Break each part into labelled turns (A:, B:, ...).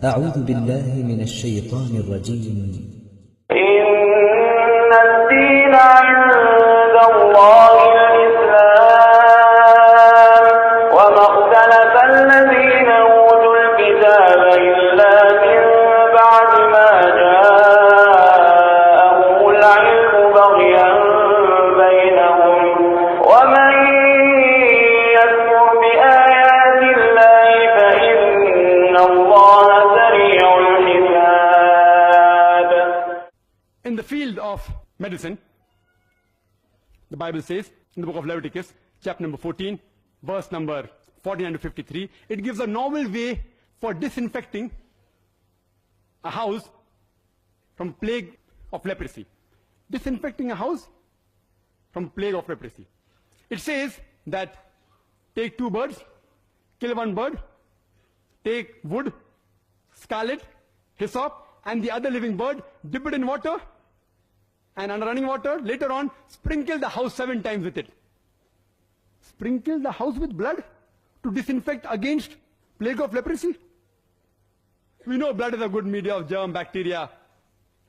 A: أعوذ بالله من الشيطان الرجيم.
B: إن الدين عند الله الإسلام وما اختلف الذين أوتوا الكتاب إلا من بعد ما جاءهم العلم بغيا بينهم ومن يكفر بآيات الله فإن الله سريع الحساب.
C: In the field of medicine, the Bible says in the book of Leviticus, chapter number 14, verse number 49 to 53, it gives a novel way for disinfecting a house from plague of leprosy. Disinfecting a house from plague of leprosy. It says that take 2 birds, kill 1 bird, take wood, scarlet, hyssop, and the other living bird, dip it in water, and under running water, later on, sprinkle the house 7 times with it. Sprinkle the house with blood to disinfect against plague of leprosy. We know blood is a good media of germ, bacteria,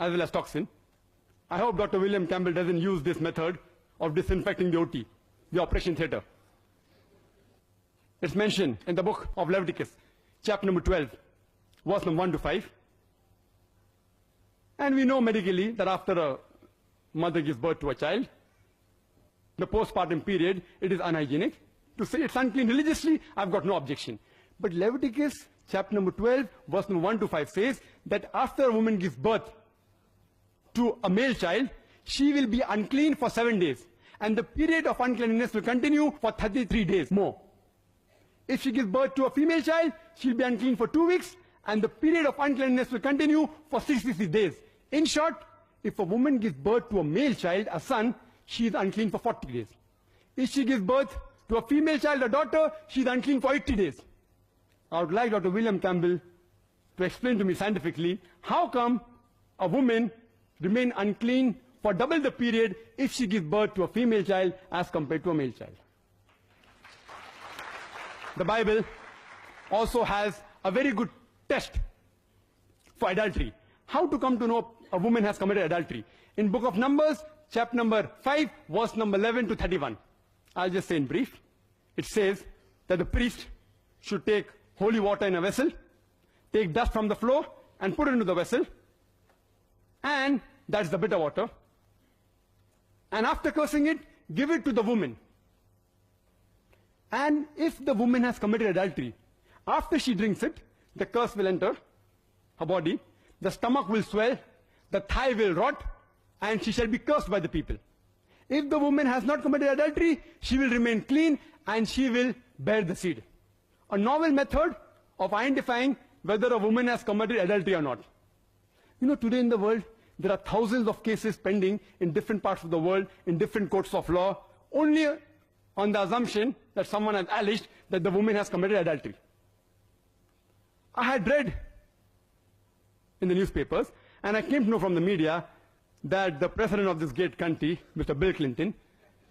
C: as well as toxin. I hope Dr. William Campbell doesn't use this method of disinfecting the OT, the operation theater. It's mentioned in the book of Leviticus, chapter number 12, verse number 1 to 5. And we know medically that after a mother gives birth to a child, the postpartum period, it is unhygienic. To say it's unclean religiously, I've got no objection. But Leviticus chapter number 12, verse number 1 to 5 says that after a woman gives birth to a male child, she will be unclean for 7 days. And the period of uncleanness will continue for 33 days more. If she gives birth to a female child, she'll be unclean for 2 weeks. And the period of uncleanness will continue for 66 days. In short, if a woman gives birth to a male child, a son, she is unclean for 40 days. If she gives birth to a female child, a daughter, she is unclean for 80 days. I would like Dr. William Campbell to explain to me scientifically how come a woman remains unclean for double the period if she gives birth to a female child as compared to a male child. The Bible also has a very good test for adultery. How to come to know a woman has committed adultery? In book of Numbers, chapter number 5, verse number 11 to 31. I'll just say in brief. It says that the priest should take holy water in a vessel, take dust from the floor and put it into the vessel, and that's the bitter water. And after cursing it, give it to the woman. And if the woman has committed adultery, after she drinks it, the curse will enter her body, the stomach will swell, the thigh will rot, and she shall be cursed by the people. If the woman has not committed adultery, she will remain clean and she will bear the seed. A novel method of identifying whether a woman has committed adultery or not. You know, today in the world, there are thousands of cases pending in different parts of the world, in different courts of law, only on the assumption that someone has alleged that the woman has committed adultery. I had read in the newspapers, and I came to know from the media that the president of this great country, Mr. Bill Clinton,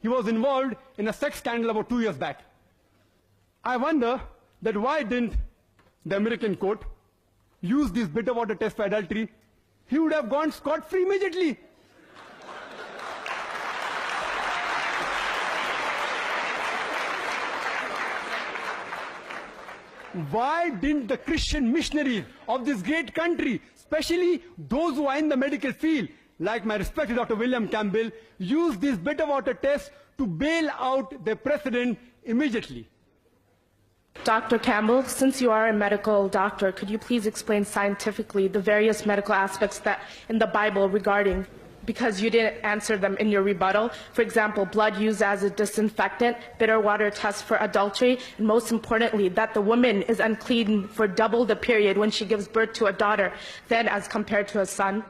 C: he was involved in a sex scandal about 2 years back. I wonder that why didn't the American court use this bitter water test for adultery? He would have gone scot-free immediately. Why didn't the Christian missionaries of this great country, especially those who are in the medical field, like my respected Dr. William Campbell, use this bitter water test to bail out the president immediately?
D: Dr. Campbell, since you are a medical doctor, could you please explain scientifically the various medical aspects that in the Bible regarding, because you didn't answer them in your rebuttal, for example, blood used as a disinfectant, bitter water test for adultery, and most importantly, that the woman is unclean for double the period when she gives birth to a daughter than as compared to a son?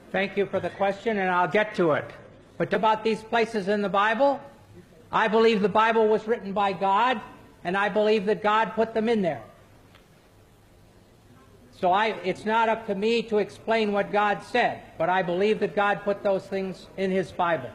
E: Thank you for the question, and I'll get to it. But about these places in the Bible, I believe the Bible was written by God, and I believe that God put them in there. So it's not up to me to explain what God said, but I believe that God put those things in His Bible.